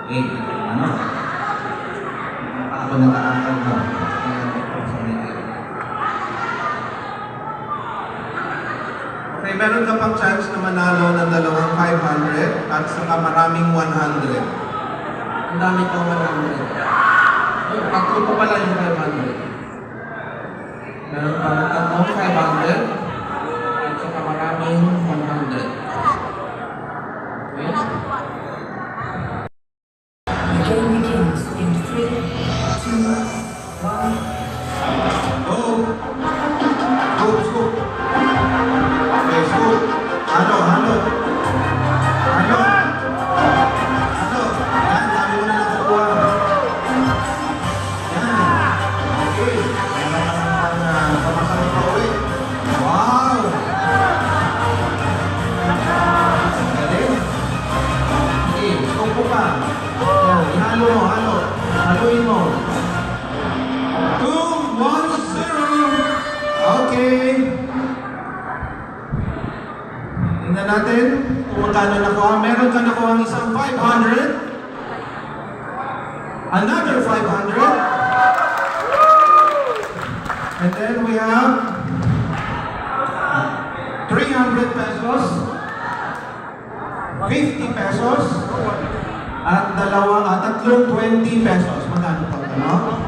Okay, ano? Ako nakaakal mo. Okay, meron ka pang chance na manalo ng dalawang 500 at saka maraming 100. Ang dami pang 100. Pagko pa pala yung 500. Meron pa rin tatlong 500 at saka maraming 100. Okay? The game begins in 3, 2, 1. Go! Scoop, scoop. Okay, scoop. Halo, halo. Halo. Halo. Yan, dami mo na nakukuha. Yan. Okay. Meron ka naman pamasang pa ulit. Wow! Galing. Okay, scoop po pa. Yan, ihalo mo, halo. Haluin mo. 2, 1, 0. Okay. Tingnan natin kung magkano nakuha. Meron ka nakuha isang 500. Another 500. And then we have 300 pesos. 50 pesos. At tatlong 20 pesos. Magkano pa? Ano?